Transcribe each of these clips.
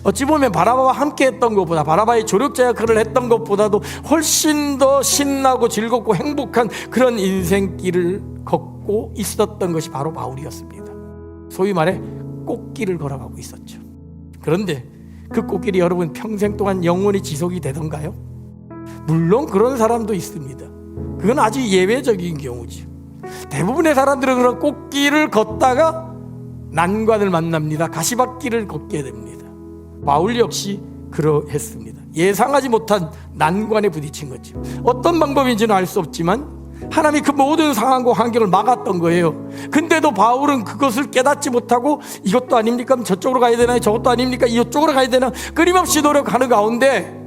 어찌 보면 바라바와 함께 했던 것보다, 바라바의 조력자 역할을 했던 것보다도 훨씬 더 신나고 즐겁고 행복한 그런 인생길을 걷고 있었던 것이 바로 바울이었습니다. 소위 말해 꽃길을 걸어가고 있었죠. 그런데 그 꽃길이 여러분 평생 동안 영원히 지속이 되던가요? 물론 그런 사람도 있습니다. 그건 아주 예외적인 경우죠. 대부분의 사람들은 그런 꽃길을 걷다가 난관을 만납니다. 가시밭길을 걷게 됩니다. 바울 역시 그러했습니다. 예상하지 못한 난관에 부딪힌 거죠. 어떤 방법인지는 알 수 없지만 하나님이 그 모든 상황과 환경을 막았던 거예요. 근데도 바울은 그것을 깨닫지 못하고 이것도 아닙니까? 저쪽으로 가야 되나? 저것도 아닙니까? 이쪽으로 가야 되나? 끊임없이 노력하는 가운데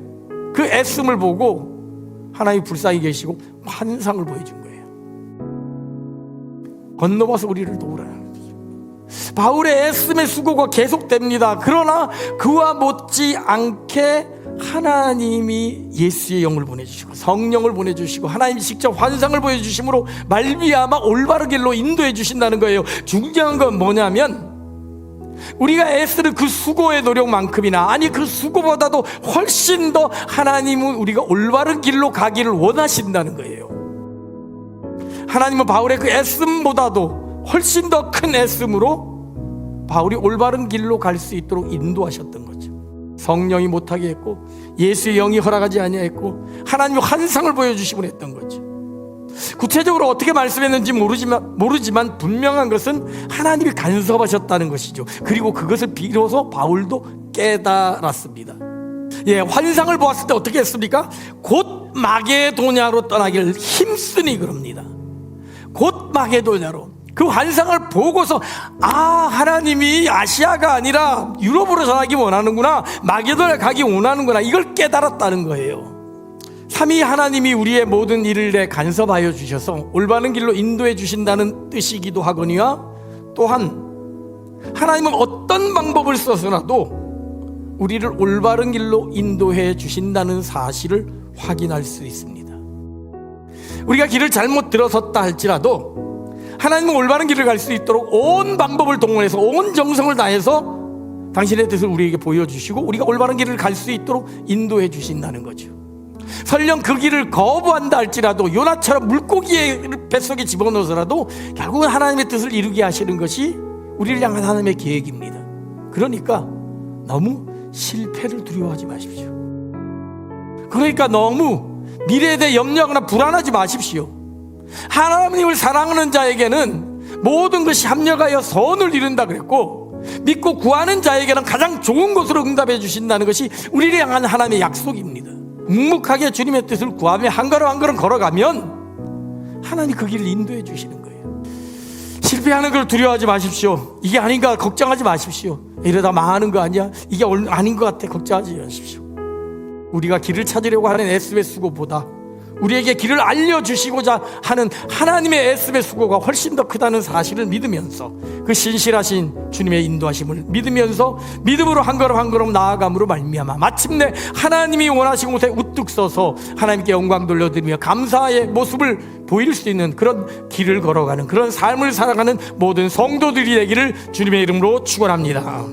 그 애씀을 보고 하나님이 불쌍히 계시고 환상을 보여준 거예요. 건너와서 우리를 도우라는 거죠. 바울의 애씀의 수고가 계속됩니다. 그러나 그와 못지않게 하나님이 예수의 영을 보내주시고 성령을 보내주시고 하나님이 직접 환상을 보여주심으로 말미암아 올바른 길로 인도해 주신다는 거예요. 중요한 건 뭐냐면 우리가 애쓰는 그 수고의 노력만큼이나, 아니 그 수고보다도 훨씬 더 하나님은 우리가 올바른 길로 가기를 원하신다는 거예요. 하나님은 바울의 그 애씀보다도 훨씬 더 큰 애씀으로 바울이 올바른 길로 갈 수 있도록 인도하셨던 거죠. 성령이 못하게 했고 예수의 영이 허락하지 아니하였고 하나님이 환상을 보여주심을 했던 거죠. 구체적으로 어떻게 말씀했는지 모르지만 분명한 것은 하나님이 간섭하셨다는 것이죠. 그리고 그것을 비로소 바울도 깨달았습니다. 환상을 보았을 때 어떻게 했습니까? 곧 마게도냐로 떠나기를 힘쓰니 그럽니다. 곧 마게도냐로. 그 환상을 보고서 하나님이 아시아가 아니라 유럽으로 전하기 원하는구나, 마게도냐 가기 원하는구나, 이걸 깨달았다는 거예요. 삼위 하나님이 우리의 모든 일을 간섭하여 주셔서 올바른 길로 인도해 주신다는 뜻이기도 하거니와, 또한 하나님은 어떤 방법을 써서라도 우리를 올바른 길로 인도해 주신다는 사실을 확인할 수 있습니다. 우리가 길을 잘못 들어섰다 할지라도 하나님은 올바른 길을 갈 수 있도록 온 방법을 동원해서 온 정성을 다해서 당신의 뜻을 우리에게 보여주시고 우리가 올바른 길을 갈 수 있도록 인도해 주신다는 거죠. 설령 그 길을 거부한다 할지라도 요나처럼 물고기의 뱃속에 집어넣어서라도 결국은 하나님의 뜻을 이루게 하시는 것이 우리를 향한 하나님의 계획입니다. 그러니까 너무 실패를 두려워하지 마십시오. 그러니까 너무 미래에 대해 염려하거나 불안하지 마십시오. 하나님을 사랑하는 자에게는 모든 것이 합력하여 선을 이룬다 그랬고, 믿고 구하는 자에게는 가장 좋은 것으로 응답해 주신다는 것이 우리를 향한 하나님의 약속입니다. 묵묵하게 주님의 뜻을 구하며 한 걸음 한 걸음 걸어가면 하나님 그 길을 인도해 주시는 거예요. 실패하는 걸 두려워하지 마십시오. 이게 아닌가 걱정하지 마십시오. 이러다 망하는 거 아니야? 이게 아닌 것 같아 걱정하지 마십시오. 우리가 길을 찾으려고 하는 애씀의 수고보다 우리에게 길을 알려주시고자 하는 하나님의 애씀의 수고가 훨씬 더 크다는 사실을 믿으면서, 그 신실하신 주님의 인도하심을 믿으면서 믿음으로 한 걸음 한 걸음 나아감으로 말미암아 마침내 하나님이 원하신 곳에 우뚝 서서 하나님께 영광 돌려드리며 감사의 모습을 보일 수 있는 그런 길을 걸어가는, 그런 삶을 살아가는 모든 성도들이 되기를 주님의 이름으로 축원합니다.